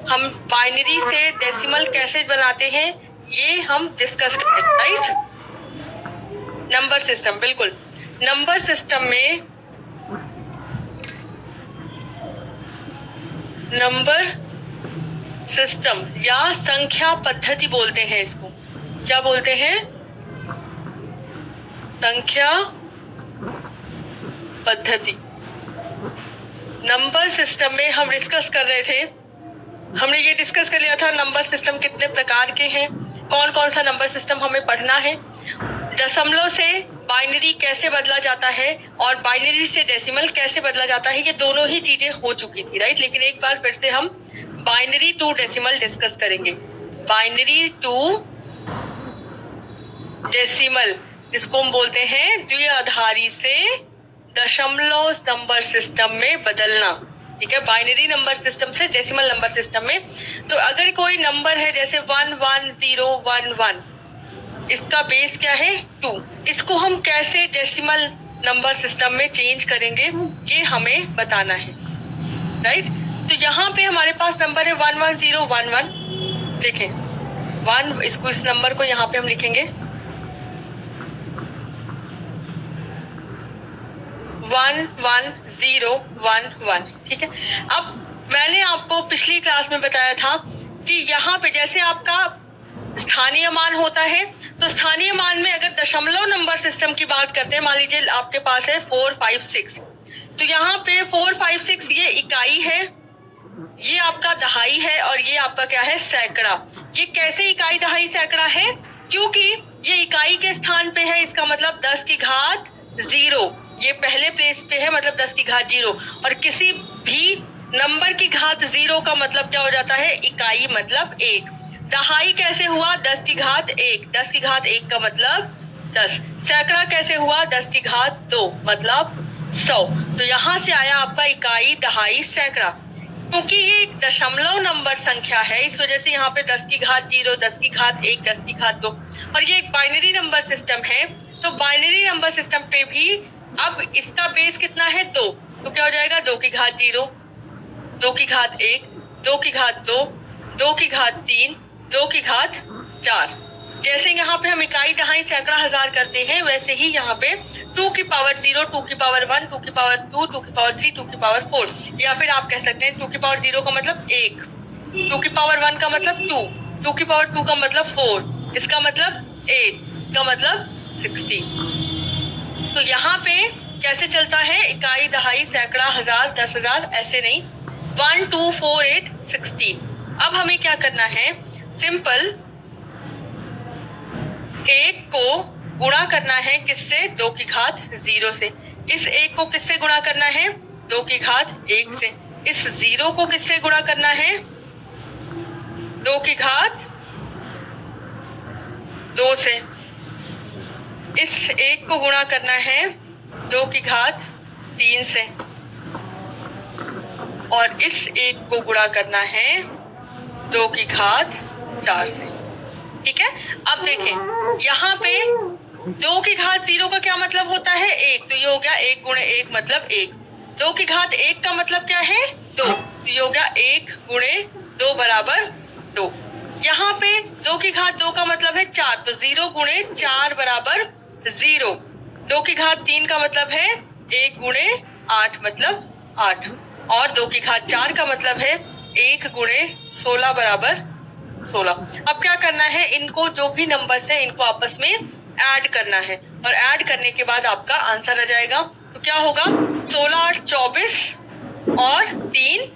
हम बाइनरी से डेसिमल कैसे बनाते हैं ये हम डिस्कस करते हैं, राइट। नंबर सिस्टम, बिल्कुल। नंबर सिस्टम में नंबर सिस्टम या संख्या पद्धति बोलते हैं इसको। क्या बोलते हैं? संख्या पद्धति। नंबर सिस्टम में हम डिस्कस कर रहे थे, हमने ये डिस्कस कर लिया था नंबर सिस्टम कितने प्रकार के हैं, कौन कौन सा नंबर सिस्टम हमें पढ़ना है, दशमलव से बाइनरी कैसे बदला जाता है और बाइनरी से डेसिमल कैसे बदला जाता है, ये दोनों ही चीजें हो चुकी थी, राइट। लेकिन एक बार फिर से हम बाइनरी टू डेसिमल डिस्कस करेंगे। बाइनरी टू डेसिमल, इसको हम बोलते हैं द्विआधारी से दशमलव नंबर सिस्टम में बदलना, ठीक है। बाइनरी नंबर सिस्टम से डेसिमल नंबर सिस्टम में। तो अगर कोई नंबर है जैसे 11011, इसका बेस क्या है 2, इसको हम कैसे डेसिमल नंबर सिस्टम में चेंज करेंगे ये हमें बताना है, राइट। तो यहाँ पे हमारे पास नंबर है 11011, देखें 1, इसको इस नंबर को यहाँ पे हम लिखेंगे 11011, ठीक है। अब मैंने आपको पिछली क्लास में बताया था कि यहाँ पे जैसे आपका स्थानीय मान होता है, तो स्थानीय मान में अगर दशमलव नंबर सिस्टम की बात करते हैं, मान लीजिए आपके पास है 456, तो यहाँ पे 456 ये इकाई है, ये आपका दहाई है और ये आपका क्या है सैकड़ा। ये कैसे इकाई दहाई सैकड़ा है? क्योंकि ये इकाई के स्थान पे है, इसका मतलब 10 की घात 0, ये पहले प्लेस पे है, मतलब 10 की घात 0। और किसी भी नंबर की घात 0 का मतलब क्या हो जाता है? इकाई मतलब 1। दहाई कैसे हुआ? 10 की घात 1, 10 की घात 1 का मतलब 10। सैकड़ा कैसे हुआ? 10 की घात 2 मतलब 100। तो यहाँ से आया आपका इकाई दहाई सैकड़ा। क्योंकि ये एक दशमलव नंबर संख्या है, इस वजह से यहाँ पे 10 की घात 0, 10 की घात 1, 10 की घात 2, और ये एक बाइनरी नंबर सिस्टम है। तो बाइनरी नंबर सिस्टम पे भी अब इसका बेस कितना है 2, तो क्या हो जाएगा 2 की घात 0, 2 की घात 1, 2 की घात 2, 2 की घात 3, 2 की घात 4। जैसे यहाँ पे हम इकाई दहाई सैकड़ा हजार करते हैं, वैसे ही यहाँ पे 2 की पावर 0, 2 की पावर 1, 2 की पावर 2, 2 की पावर 3, 2 की पावर 4, या फिर आप कह सकते हैं 2 की पावर 0 का मतलब 1, 2 की पावर 1 का मतलब 2, 2 की पावर 2 का मतलब 4, इसका मतलब 8, इसका मतलब 16। तो यहाँ पे कैसे चलता है? इकाई दहाई सैकड़ा हजार 10,000 ऐसे नहीं, 1 2 4 8 16। अब हमें क्या करना है? सिंपल 1 को गुणा करना है किससे? 2 की घात 0 से। इस 1 को किससे गुणा करना है? 2 की घात 1 से। इस 0 को किससे गुणा करना है? 2 की घात 2 से। इस 1 को गुणा करना है 2 की घात 3 से, और इस 1 को गुणा करना है 2 की घात 4 से, ठीक है। अब देखें यहाँ पे 2 की घात 0 का क्या मतलब होता है? 1, तो ये हो गया 1 गुणे 1 मतलब 1। 2 की घात 1 का मतलब क्या है? 2, तो ये हो गया 1 गुणे 2 बराबर 2। यहाँ पे 2 की घात 2 का मतलब है 4, तो 0 गुणे 4 बराबर 0। 2 की घात 3 का मतलब है 1 गुणे 8 मतलब 8, और 2 की घात 4 का मतलब है 1 गुणे 16 बराबर 16। अब क्या करना है? इनको जो भी नंबर्स है इनको आपस में ऐड करना है, और ऐड करने के बाद आपका आंसर आ जाएगा। तो क्या होगा? 16 8 24 और 3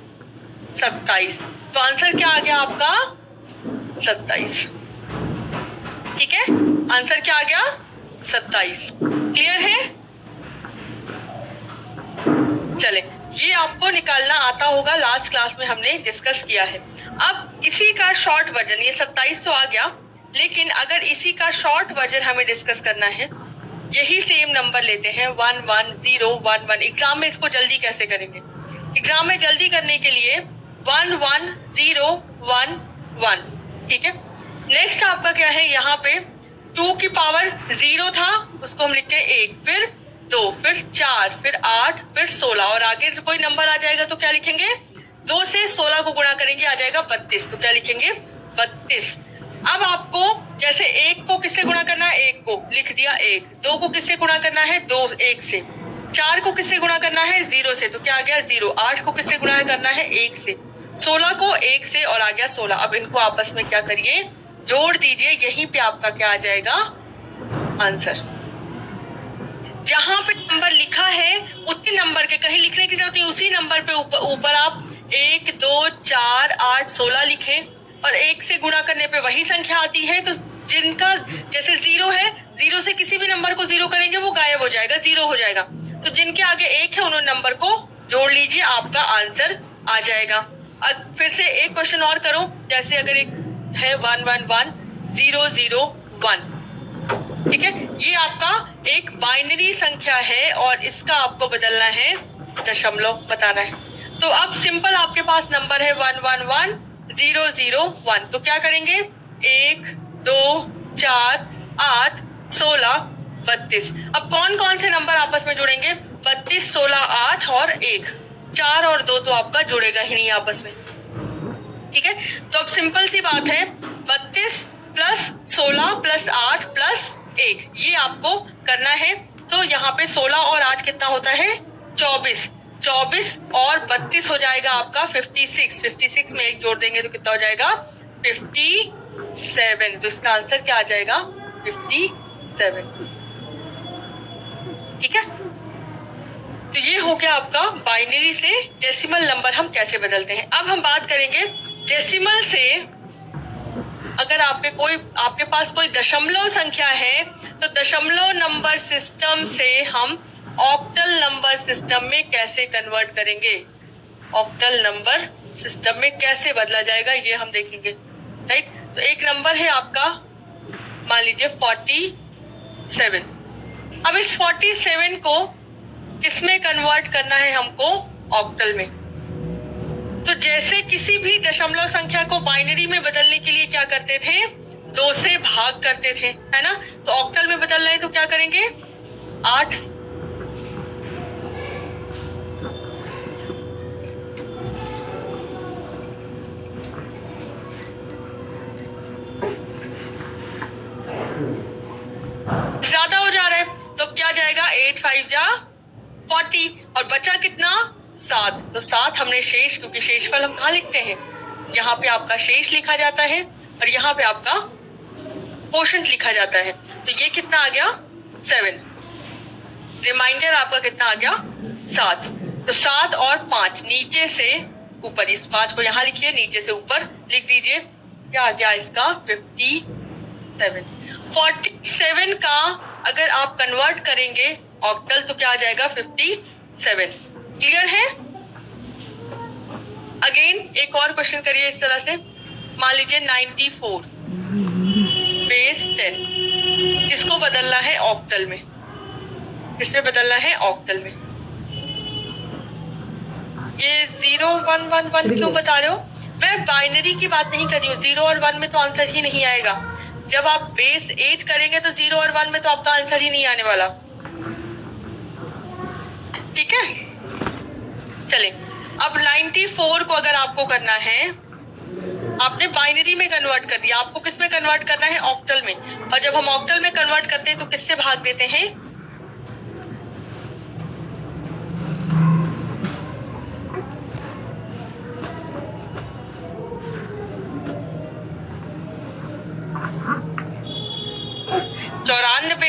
27। तो आंसर क्या आ गया आपका? 27, ठीक है। आंसर क्या आ गया? 27। क्लियर है? चले, ये आपको निकालना आता होगा, लास्ट क्लास में हमने डिस्कस किया है। अब इसी का शॉर्ट वर्जन, ये 27 तो आ गया, लेकिन अगर इसी का शॉर्ट वर्जन हमें डिस्कस करना है, यही सेम नंबर लेते हैं 11011। एग्जाम में इसको जल्दी कैसे करेंगे? एग्जाम में जल्दी करने के लिए 11011, ठीक है। नेक्स्ट आपका क्या है? यहाँ पे 2 की पावर 0 था, उसको हम लिखते हैं 1, फिर 2, फिर 4, फिर 8, फिर 16, और आगे कोई नंबर आ जाएगा तो क्या लिखेंगे? 2 से 16 को गुणा करेंगे आ जाएगा 32, तो क्या लिखेंगे 32। अब आपको जैसे 1 को किससे गुणा करना है, 1 को लिख दिया 1, 2 को किससे गुणा करना है 2 1 से, 4 को किससे गुणा करना है 0 से, तो क्या आ गया 0, 8 को किससे गुणा करना है 1 से, 16 को 1 से और आ गया 16। अब इनको आपस में क्या करिए, जोड़ दीजिए, यहीं पे आपका क्या आ जाएगा आंसर। जहां पे नंबर लिखा है उतने नंबर के कहीं लिखने की जरूरत नहीं, उसी नंबर पे ऊपर आप 1 2 4 8 16 लिखें और 1 से गुणा करने पे वही संख्या आती है। तो जिनका जैसे 0 है, 0 से किसी भी नंबर को 0 करेंगे वो गायब हो जाएगा, 0 हो जाएगा। तो जिनके आगे 1 है उन्होंने नंबर को जोड़ लीजिए, आपका आंसर आ जाएगा। अब फिर से एक क्वेश्चन और करो, जैसे अगर एक है 1 1 1 0 0 1, ठीक है, ये आपका एक बाइनरी संख्या है और इसका आपको बदलना है दशमलव बताना है। तो अब सिंपल आपके पास नंबर है 1 1 1 0 0 1, तो क्या करेंगे 1 2 4 8 16 32। अब कौन कौन से नंबर आपस में जुड़ेंगे, 32 16 8 और 1, 4 और 2 तो आपका जुड़ेगा ही नहीं आपस में, ठीक है। तो अब सिंपल सी बात है 32 प्लस 16 प्लस 8 प्लस 1, ये आपको करना है। तो यहाँ पे 16 और 8 कितना होता है 24, 24 और 32 हो जाएगा आपका 56, 56 में 1 जोड़ देंगे तो कितना हो जाएगा 57। तो इसका आंसर क्या आ जाएगा 57, ठीक है। तो ये हो गया आपका बाइनरी से डेसिमल नंबर हम कैसे बदलते हैं। अब हम बात करेंगे डेसिमल से, अगर आपके पास कोई दशमलव संख्या है तो दशमलव नंबर सिस्टम से हम ऑक्टल नंबर सिस्टम में कैसे कन्वर्ट करेंगे, ऑक्टल नंबर सिस्टम में कैसे बदला जाएगा ये हम देखेंगे, राइट। तो एक नंबर है आपका मान लीजिए 47, अब इस 47 को किसमें कन्वर्ट करना है हमको, ऑक्टल में। तो जैसे किसी भी दशमलव संख्या को बाइनरी में बदलने के लिए क्या करते थे, 2 से भाग करते थे, है ना। तो ऑक्टल में बदलना है तो क्या करेंगे 8, ज्यादा हो जा रहा है तो क्या जाएगा 8 5 जा 40 और बचा कितना 7, तो 7 हमने शेष, क्योंकि शेषफल हम कहाँ लिखते हैं, यहाँ पे आपका शेष लिखा जाता है और यहाँ पे आपका कोशंट लिखा जाता है। तो ये कितना आ गया 7, रिमाइंडर आपका कितना आ गया 7। तो 7 और 5 नीचे से ऊपर, इस 5 को यहाँ लिखिए, नीचे से ऊपर लिख दीजिए, क्या आ गया इसका 57। 47 का अगर आप कन्वर्ट करेंगे ऑक्टल तो क्या आ जाएगा 57। क्लियर है। अगेन एक और क्वेश्चन करिए इस तरह से, मान लीजिए 94 बेस 10, किसको बदलना है ऑक्टल में, किसमें बदलना है ऑक्टल में। ये 0 1 1 1 क्यों बता रहे हो, मैं बाइनरी की बात नहीं कर रही हूँ। 0 और 1 में तो आंसर ही नहीं आएगा। जब आप बेस 8 करेंगे तो 0 और 1 में तो आपका आंसर ही नहीं आने वाला, ठीक है। चले, अब 94 को अगर आपको करना है, आपने बाइनरी में कन्वर्ट कर दिया, आपको किस में कन्वर्ट करना है ऑक्टल में। और जब हम ऑक्टल में कन्वर्ट करते हैं तो किससे भाग देते हैं,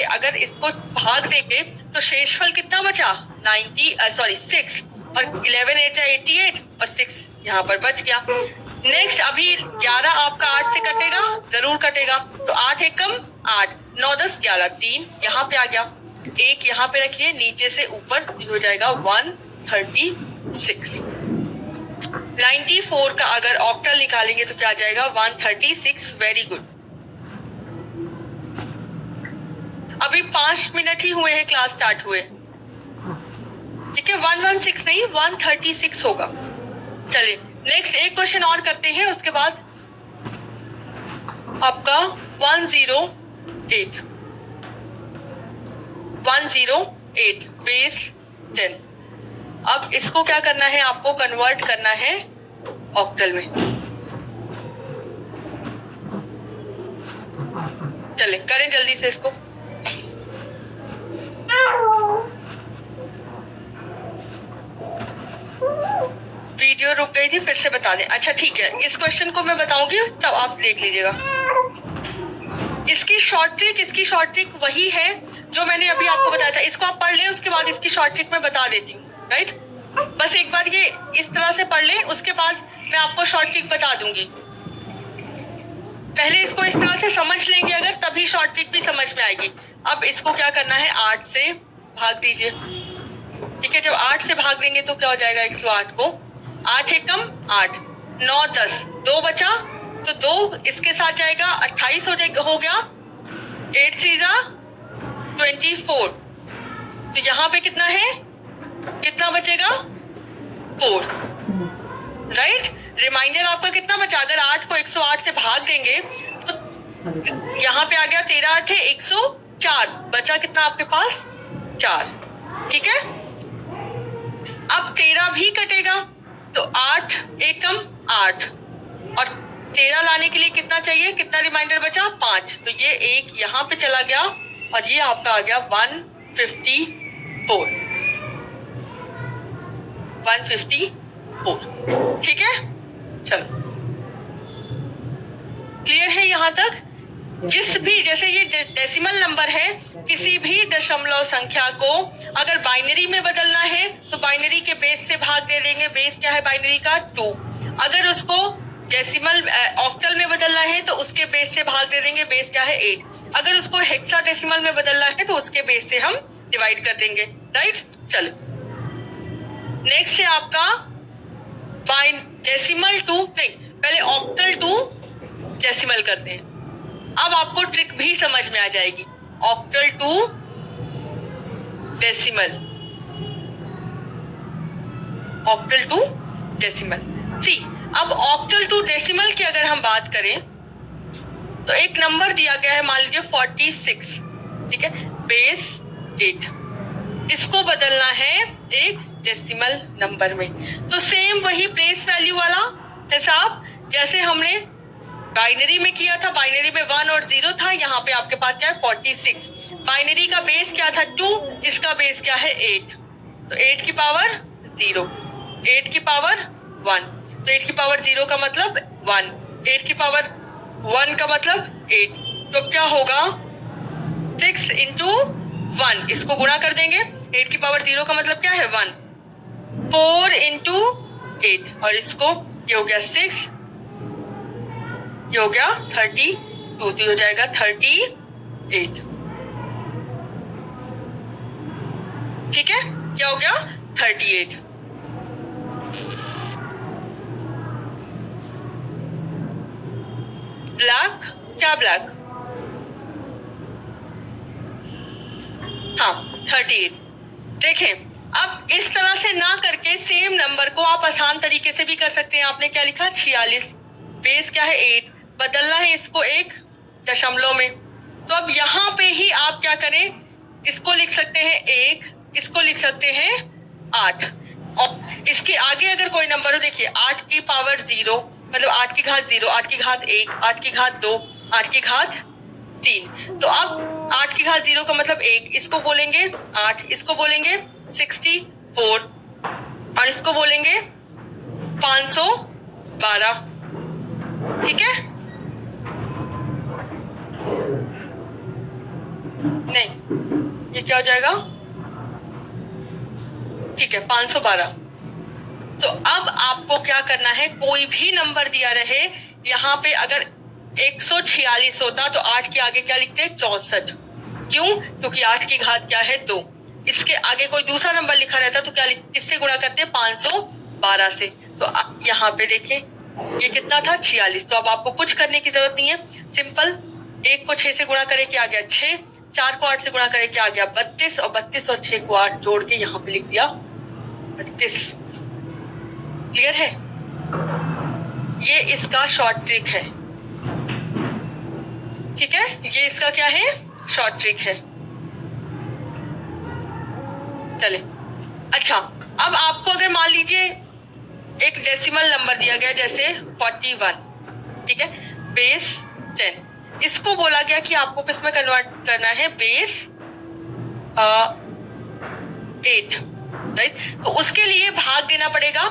अगर इसको भाग देंगे तो शेषफल कितना बचा 6 और 11 8 जा 88 और 6 यहाँ पर बच गया। नेक्स्ट अभी 11 आपका 8 से कटेगा, जरूर कटेगा, तो 8 एक कम 8 9 10 11 3 यहाँ पे आ गया, एक यहाँ पे रखिए, नीचे से ऊपर हो जाएगा 136। 94 का अगर ऑक्टल निकालेंगे तो क्या आ जाएगा 136। Very good. अभी 5 मिनट ही हुए हैं क्लास स्टार्ट हुए, ठीक है। 116 नहीं 136 होगा। चलिए नेक्स्ट एक क्वेश्चन और करते हैं, उसके बाद आपका 108 बेस 10। अब इसको क्या करना है, आपको कन्वर्ट करना है ऑक्टल में। चले करें जल्दी से इसको। वीडियो रुक गई थी, फिर से बता दें। अच्छा ठीक है, इस क्वेश्चन को मैं बताऊंगी तब आप देख लीजिएगा। इसकी शॉर्ट ट्रिक वही है जो मैंने अभी आपको बताया था। इसको आप पढ़ लें, उसके बाद इसकी शॉर्ट ट्रिक मैं बता देती हूँ, राइट। बस एक बार ये इस तरह से पढ़ लें, उसके बाद मैं आपको शॉर्ट ट्रिक बता दूंगी। पहले इसको इस तरह से समझ लेंगे अगर, तभी शॉर्ट ट्रिक भी समझ में आएगी। अब इसको क्या करना है, 8 से भाग दीजिए, ठीक है। जब 8 से भाग देंगे तो क्या हो जाएगा, 108 को 8 एक कम 8, 9 10, 2 बचा तो 2 इसके साथ जाएगा, 28 हो गया, 8 3 24। तो यहाँ पे कितना है, कितना बचेगा 4, राइट। रिमाइंडर आपका कितना बचा, अगर 8 को 108 से भाग देंगे तो यहाँ पे आ गया 13 8 है 104, बचा कितना आपके पास 4, ठीक है। अब 13 भी कटेगा तो 8 एक कम 8, और 13 लाने के लिए कितना चाहिए, कितना रिमाइंडर बचा 5, तो ये एक यहाँ पे चला गया और ये आपका आ गया 154, 154, ठीक है। चलो क्लियर है यहाँ तक। जिस भी, जैसे ये डेसिमल नंबर है, किसी भी दशमलव संख्या को अगर बाइनरी में बदलना है तो बाइनरी के बेस से भाग दे देंगे। बेस क्या है बाइनरी का 2। अगर उसको डेसिमल ऑक्टल में बदलना है तो उसके बेस से भाग दे देंगे, बेस क्या है 8। अगर उसको हेक्साडेसिमल में बदलना है तो उसके बेस से हम डिवाइड कर देंगे, राइट। चलो नेक्स्ट है आपका डेसिमल टू, नहीं पहले ऑक्टल टू डेसिमल करते हैं। अब आपको ट्रिक भी समझ में आ जाएगी। Octal to decimal, octal to decimal. See अब ऑक्टल टू डेसिमल की अगर हम बात करें तो एक नंबर दिया गया है, मान लीजिए 46, ठीक है, बेस 8, इसको बदलना है एक डेसिमल नंबर में। तो सेम वही प्लेस वैल्यू वाला हिसाब जैसे हमने बाइनरी में किया था। बाइनरी में 1 और 0 था, यहाँ पे आपके पास क्या है 46। बाइनरी का बेस क्या था 2, इसका बेस क्या है 8, तो 8 की पावर 0, 8 की पावर 1, तो 8 की पावर 0 का मतलब 1, 8 की पावर 1 का मतलब 8, तो क्या होगा 6 इंटू 1, इसको गुणा कर देंगे। 8 की पावर 0 का मतलब क्या है 1, 4 इंटू 8, और इसको ये हो गया 6, ये हो गया 32, तो ये हो जाएगा 38, ठीक है। क्या हो गया 38। ब्लैक, क्या ब्लैक, हाँ 38। देखें अब इस तरह से ना करके सेम नंबर को आप आसान तरीके से भी कर सकते हैं। आपने क्या लिखा 46, बेस क्या है 8, बदलना है इसको एक दशमलव में। तो अब यहाँ पे ही आप क्या करें, इसको लिख सकते हैं 1, इसको लिख सकते हैं 8, और इसके आगे अगर कोई नंबर हो, देखिए 8 की पावर 0 मतलब 8 की घात 0, 8 की घात 1, 8 की घात 2, 8 की घात 3। तो अब 8 की घात 0 का मतलब 1, इसको बोलेंगे 8, इसको बोलेंगे 64, और इसको बोलेंगे 512, ठीक है। नहीं ये क्या हो जाएगा, ठीक है 512। तो अब आपको क्या करना है, कोई भी नंबर दिया रहे, यहाँ पे अगर 146 होता तो 8 के आगे क्या लिखते हैं 64, क्यों, क्योंकि 8 की घात क्या है 2। इसके आगे कोई दूसरा नंबर लिखा रहता तो क्या किससे गुणा करते हैं 512 से। तो यहाँ पे देखें ये कितना था 46, तो अब आपको कुछ करने की जरूरत नहीं है, सिंपल 1 को 6 से गुणा करे क्या आ गया 6, 4 को 8 से गुणा करे क्या आ गया 32, और 32 और 6 को 8 जोड़ के यहाँ पे लिख दिया 32। क्लियर है, ये इसका शॉर्ट ट्रिक है, ठीक है, ये इसका क्या है शॉर्ट ट्रिक है। चले अच्छा, अब आपको अगर मान लीजिए एक डेसिमल नंबर दिया गया जैसे 41, ठीक है, बेस 10, इसको बोला गया कि आपको किस में कन्वर्ट करना है, बेस 8, राइट। तो उसके लिए भाग देना पड़ेगा।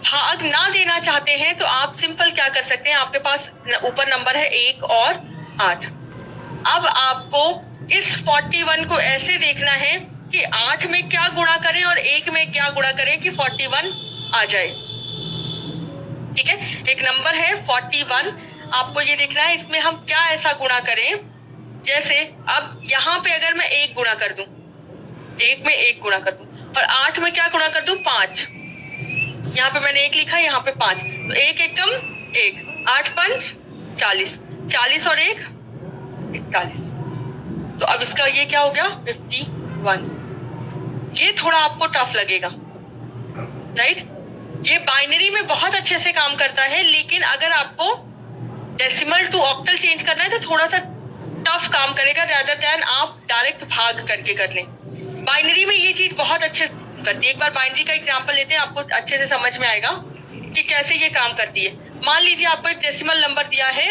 भाग ना देना चाहते हैं तो आप सिंपल क्या कर सकते हैं, आपके पास ऊपर नंबर है 1 और 8। अब आपको इस 41 को ऐसे देखना है कि 8 में क्या गुणा करें और 1 में क्या गुणा करें कि 41 आ जाए, ठीक है। एक नंबर है 41, आपको ये देखना है इसमें हम क्या ऐसा गुणा करें, जैसे अब यहाँ पे अगर मैं 1 गुणा कर दूं, 1 में 1 गुणा कर दूं और 8 में क्या गुणा कर दूं, 5, यहाँ पे मैंने 1 लिखा, यहाँ पे 5, तो 1 एकम 1, 8 पंच 40, 40 और 1 41, तो अब इसका ये क्या हो गया 51। ये थोड़ा आपको टफ लगेगा, राइट। ये बाइनरी में बहुत अच्छे से काम करता है, लेकिन अगर आपको डेसिमल टू ऑक्टल चेंज करना है तो थोड़ा सा टफ काम करेगा, rather than आप डायरेक्ट भाग करके कर लें। बाइनरी में ये चीज बहुत अच्छे करती है। एक बार बाइनरी का एग्जांपल लेते हैं, आपको अच्छे से समझ में आएगा कि कैसे ये काम करती है। मान लीजिए आपको एक डेसिमल नंबर दिया है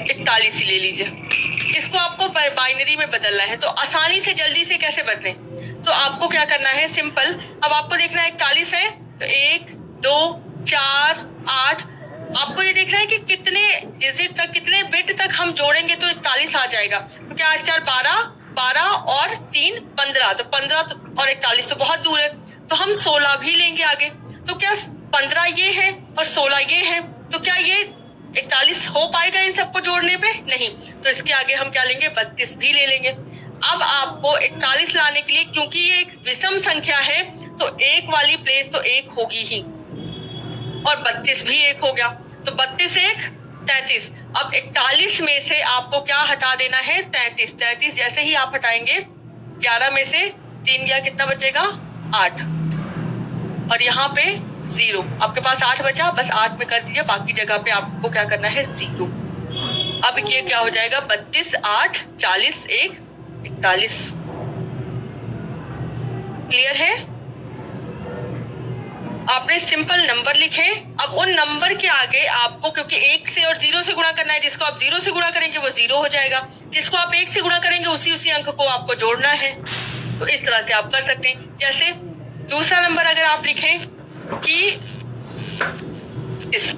41 ही ले लीजिए, इसको आपको बाइनरी में बदलना है, तो आसानी से जल्दी से कैसे बदलें, तो आपको क्या करना है, सिंपल, अब आपको देखना है 41 है तो 1 2 4 8, आपको ये देखना है कि कितने डिजिट तक, कितने बिट तक हम जोड़ेंगे तो 41 आ जाएगा। तो क्या 8 4 12, 12 और 3 15, तो 15 और 41 तो बहुत दूर है, तो हम 16 भी लेंगे आगे। तो क्या 15 ये है और 16 ये है, तो क्या ये 41 हो पाएगा इन सबको जोड़ने पे? नहीं। तो इसके आगे हम क्या लेंगे, 32 भी ले लेंगे। अब आपको 41 लाने के लिए, क्योंकि ये एक विषम संख्या है, तो 1 वाली प्लेस तो 1 होगी ही, और 32 भी 1 हो गया, तो 32 1 33। अब 41 में से आपको क्या हटा देना है, 33। 33 जैसे ही आप हटाएंगे, 11 में से 3 गया, कितना बचेगा 8, और यहाँ पे 0, आपके पास 8 बचा, बस 8 में कर दीजिए, बाकी जगह पे आपको क्या करना है 0। अब ये क्या हो जाएगा, 32 8 40 1 41। क्लियर है? आपने सिंपल नंबर लिखे, अब उन नंबर के आगे आपको, क्योंकि 1 से और 0 से गुणा करना है, जिसको आप 0 से गुणा करेंगे वो 0 हो जाएगा, जिसको आप 1 से गुणा करेंगे उसी अंक को आपको जोड़ना है। तो इस तरह से आप कर सकते हैं। जैसे दूसरा नंबर अगर आप लिखें कि इस